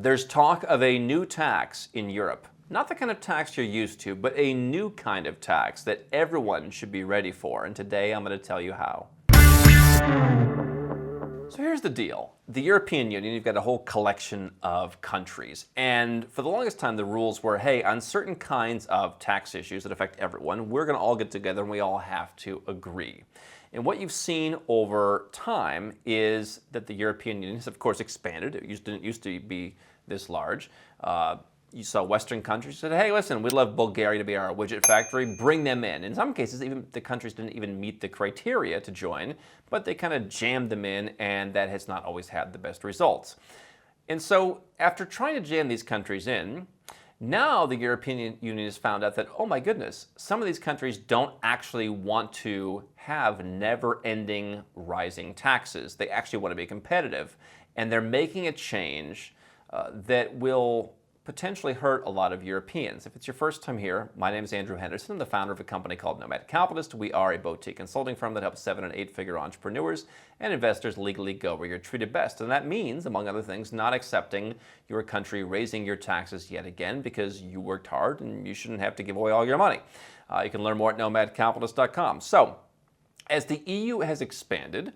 There's talk of a new tax in Europe. Not the kind of tax you're used to, but a new kind of tax that everyone should be ready for. And today I'm going to tell you how. So here's the deal. The European Union, you've got a whole collection of countries. And for the longest time, the rules were, hey, on certain kinds of tax issues that affect everyone, we're going to all get together and we all have to agree. And what you've seen over time is that the European Union has, of course, expanded. It didn't used to be this large. You saw Western countries said, hey, listen, we'd love Bulgaria to be our widget factory. Bring them in. In some cases, even the countries didn't even meet the criteria to join, but they kind of jammed them in, and that has not always had the best results. And so after trying to jam these countries in, now the European Union has found out that, oh my goodness, some of these countries don't actually want to have never-ending rising taxes. They actually want to be competitive. And they're making a change that will potentially hurt a lot of Europeans. If it's your first time here, my name is Andrew Henderson. I'm the founder of a company called Nomad Capitalist. We are a boutique consulting firm that helps 7- and 8-figure entrepreneurs and investors legally go where you're treated best. And that means, among other things, not accepting your country raising your taxes yet again because you worked hard and you shouldn't have to give away all your money. You can learn more at nomadcapitalist.com. So, as the EU has expanded,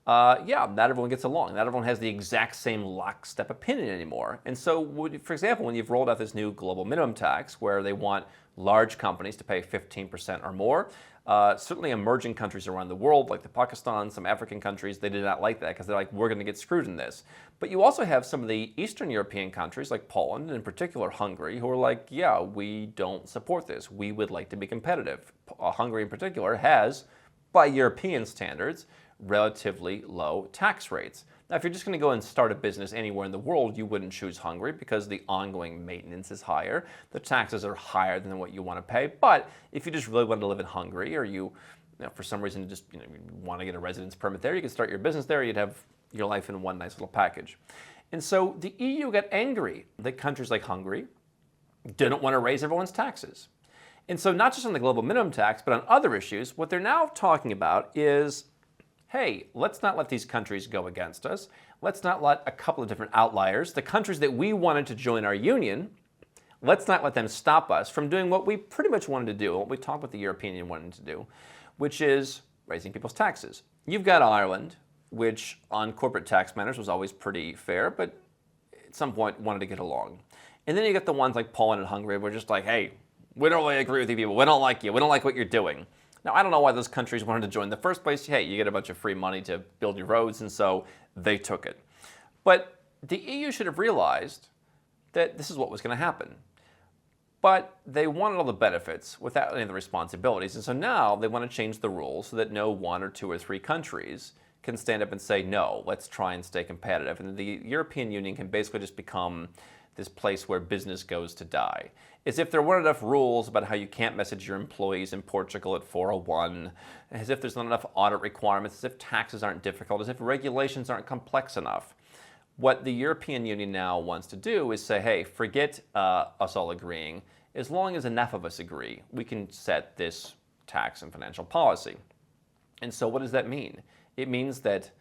not everyone gets along. Not everyone has the exact same lockstep opinion anymore. And so, for example, when you've rolled out this new global minimum tax where they want large companies to pay 15% or more, certainly emerging countries around the world, like the Pakistan, some African countries, they did not like that because they're like, we're going to get screwed in this. But you also have some of the Eastern European countries, like Poland, and in particular Hungary, who are like, yeah, we don't support this. We would like to be competitive. Hungary in particular has, by European standards, relatively low tax rates. Now, if you're just going to go and start a business anywhere in the world, you wouldn't choose Hungary because the ongoing maintenance is higher. The taxes are higher than what you want to pay. But if you just really wanted to live in Hungary, or you for some reason just want to get a residence permit there, you could start your business there. You'd have your life in one nice little package. And so the EU got angry that countries like Hungary didn't want to raise everyone's taxes. And so not just on the global minimum tax, but on other issues, what they're now talking about is, hey, let's not let these countries go against us. Let's not let a couple of different outliers, the countries that we wanted to join our union, let's not let them stop us from doing what we pretty much wanted to do, what we talked with the European Union wanted to do, which is raising people's taxes. You've got Ireland, which on corporate tax matters was always pretty fair, but at some point wanted to get along. And then you get the ones like Poland and Hungary, who are just like, hey, we don't really agree with you people. We don't like you. We don't like what you're doing. Now, I don't know why those countries wanted to join in the first place. Hey, you get a bunch of free money to build your roads, and so they took it. But the EU should have realized that this is what was going to happen. But they wanted all the benefits without any of the responsibilities, and so now they want to change the rules so that no 1 or 2 or 3 countries can stand up and say, no, let's try and stay competitive. And the European Union can basically just become this place where business goes to die. As if there weren't enough rules about how you can't message your employees in Portugal at 401, as if there's not enough audit requirements, as if taxes aren't difficult, as if regulations aren't complex enough. What the European Union now wants to do is say, hey, forget us all agreeing. As long as enough of us agree, we can set this tax and financial policy. And so what does that mean? It means that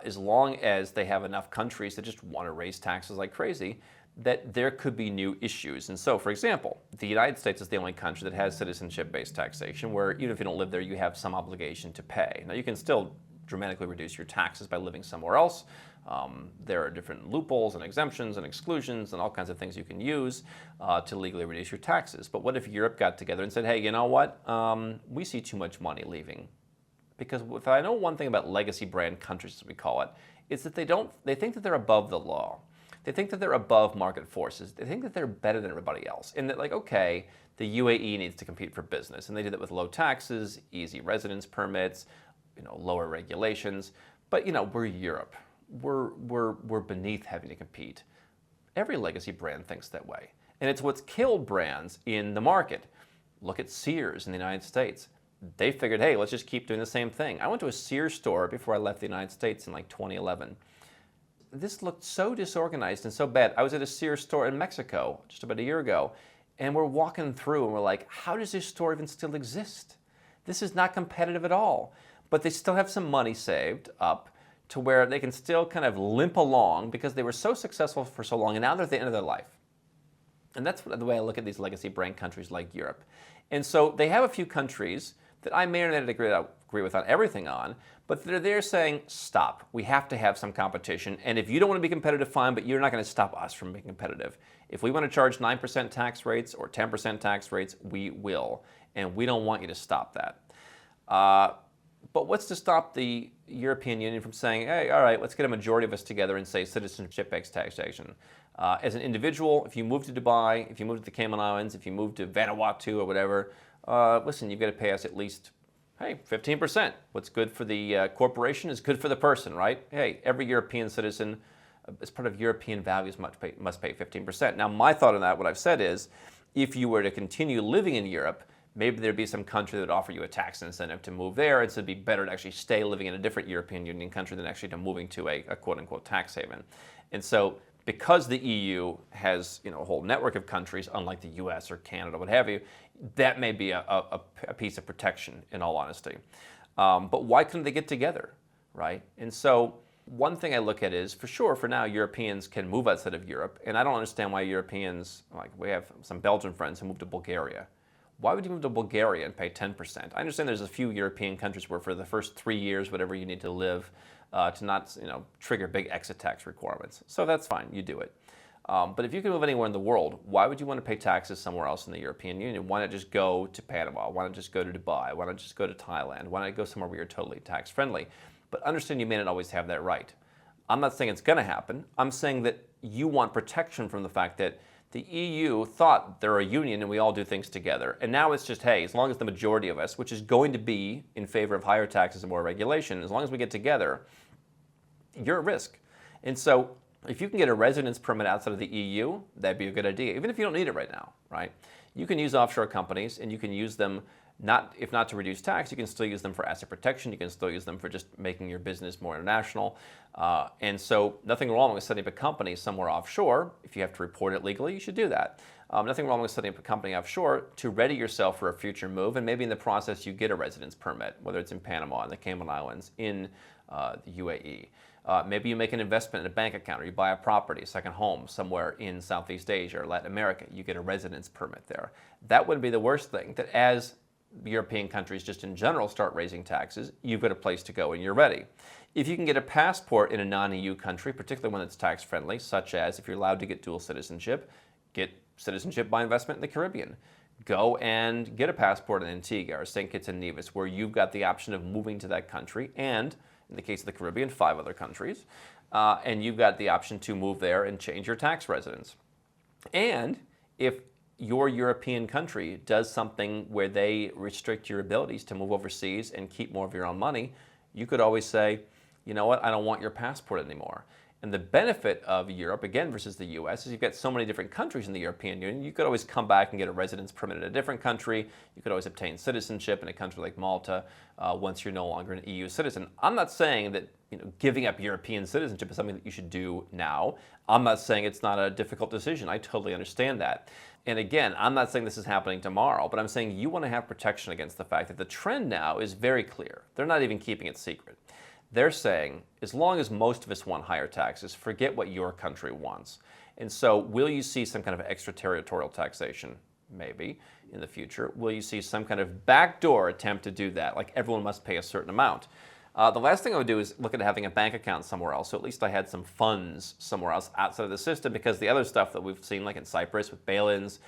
as long as they have enough countries that just want to raise taxes like crazy, that there could be new issues. And so, for example, the United States is the only country that has citizenship-based taxation, where even if you don't live there, you have some obligation to pay. Now, you can still dramatically reduce your taxes by living somewhere else. There are different loopholes and exemptions and exclusions and all kinds of things you can use to legally reduce your taxes. But what if Europe got together and said, hey, you know what? We see too much money leaving. Because if I know one thing about legacy brand countries, as we call it, it's that they think that they're above the law. They think that they're above market forces. They think that they're better than everybody else. And that, like, okay, the UAE needs to compete for business. And they do that with low taxes, easy residence permits, lower regulations. But, we're Europe. We're beneath having to compete. Every legacy brand thinks that way. And it's what's killed brands in the market. Look at Sears in the United States. They figured, hey, let's just keep doing the same thing. I went to a Sears store before I left the United States in like 2011. This looked so disorganized and so bad. I was at a Sears store in Mexico just about a year ago, and we're walking through and we're like, how does this store even still exist? This is not competitive at all. But they still have some money saved up to where they can still kind of limp along because they were so successful for so long, and now they're at the end of their life. And that's the way I look at these legacy brain countries like Europe. And so they have a few countries that I may or may not agree with on everything on, but they're there saying, stop, we have to have some competition. And if you don't want to be competitive, fine, but you're not going to stop us from being competitive. If we want to charge 9% tax rates or 10% tax rates, we will. And we don't want you to stop that. But what's to stop the European Union from saying, hey, all right, let's get a majority of us together and say citizenship-based taxation. As an individual, if you move to Dubai, if you move to the Cayman Islands, if you move to Vanuatu or whatever, listen, you've got to pay us at least, hey, 15%. What's good for the corporation is good for the person, right? Hey, every European citizen, as part of European values, must pay 15%. Now, my thought on that, what I've said is, if you were to continue living in Europe, maybe there'd be some country that would offer you a tax incentive to move there, and so it'd be better to actually stay living in a different European Union country than actually to moving to a quote-unquote tax haven. And so because the EU has a whole network of countries, unlike the US or Canada, what have you, that may be a piece of protection, in all honesty. But why couldn't they get together, right? And so one thing I look at is, for sure, for now, Europeans can move outside of Europe, and I don't understand why Europeans, like we have some Belgian friends who moved to Bulgaria. Why would you move to Bulgaria and pay 10%? I understand there's a few European countries where for the first 3 years, whatever you need to live, to not trigger big exit tax requirements. So that's fine, you do it. But if you can move anywhere in the world, why would you want to pay taxes somewhere else in the European Union? Why not just go to Panama? Why not just go to Dubai? Why not just go to Thailand? Why not go somewhere where you're totally tax friendly? But understand you may not always have that right. I'm not saying it's going to happen. I'm saying that you want protection from the fact that the EU thought they're a union and we all do things together. And now it's just, hey, as long as the majority of us, which is going to be in favor of higher taxes and more regulation, as long as we get together, you're at risk. And so if you can get a residence permit outside of the EU, that'd be a good idea, even if you don't need it right now, right? You can use offshore companies and you can use them, if not to reduce tax, you can still use them for asset protection. You can still use them for just making your business more international. And so nothing wrong with setting up a company somewhere offshore. If you have to report it legally, you should do that. Nothing wrong with setting up a company offshore to ready yourself for a future move. And maybe in the process, you get a residence permit, whether it's in Panama, in the Cayman Islands, in the UAE. Maybe you make an investment in a bank account, or you buy a property, a second home somewhere in Southeast Asia or Latin America. You get a residence permit there. That wouldn't be the worst thing, that as European countries just in general start raising taxes, you've got a place to go and you're ready. If you can get a passport in a non-EU country, particularly one that's tax friendly, such as if you're allowed to get dual citizenship, get citizenship by investment in the Caribbean. Go and get a passport in Antigua or St. Kitts and Nevis, where you've got the option of moving to that country, and in the case of the Caribbean, 5 other countries, and you've got the option to move there and change your tax residence. And if your European country does something where they restrict your abilities to move overseas and keep more of your own money, you could always say, you know what, I don't want your passport anymore. And the benefit of Europe, again, versus the US, is you've got so many different countries in the European Union. You could always come back and get a residence permit in a different country. You could always obtain citizenship in a country like Malta once you're no longer an EU citizen. I'm not saying that giving up European citizenship is something that you should do now. I'm not saying it's not a difficult decision. I totally understand that. And again, I'm not saying this is happening tomorrow, but I'm saying you want to have protection against the fact that the trend now is very clear. They're not even keeping it secret. They're saying, as long as most of us want higher taxes, forget what your country wants. And so will you see some kind of extraterritorial taxation? Maybe in the future. Will you see some kind of backdoor attempt to do that, like everyone must pay a certain amount? The last thing I would do is look at having a bank account somewhere else, so at least I had some funds somewhere else outside of the system, because the other stuff that we've seen, like in Cyprus with bail-ins,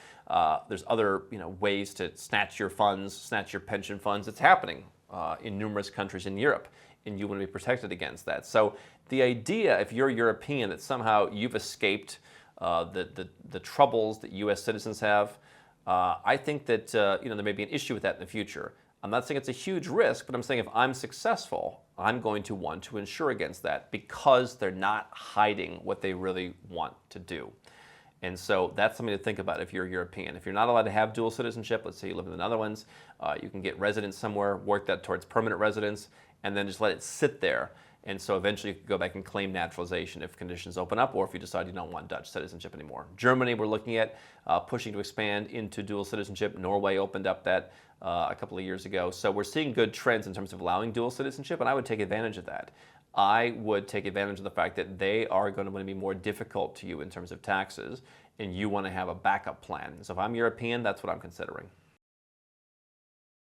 there's other ways to snatch your funds, snatch your pension funds. It's happening in numerous countries in Europe, and you want to be protected against that. So the idea, if you're European, that somehow you've escaped the troubles that U.S. citizens have, I think that there may be an issue with that in the future. I'm not saying it's a huge risk, but I'm saying if I'm successful, I'm going to want to insure against that, because they're not hiding what they really want to do. And so that's something to think about if you're European. If you're not allowed to have dual citizenship, let's say you live in the Netherlands, you can get residence somewhere, work that towards permanent residence, and then just let it sit there. And so eventually you can go back and claim naturalization if conditions open up, or if you decide you don't want Dutch citizenship anymore. Germany, we're looking at pushing to expand into dual citizenship. Norway opened up that a couple of years ago. So we're seeing good trends in terms of allowing dual citizenship, and I would take advantage of that. I would take advantage of the fact that they are going to be more difficult to you in terms of taxes, and you want to have a backup plan. So if I'm European, that's what I'm considering.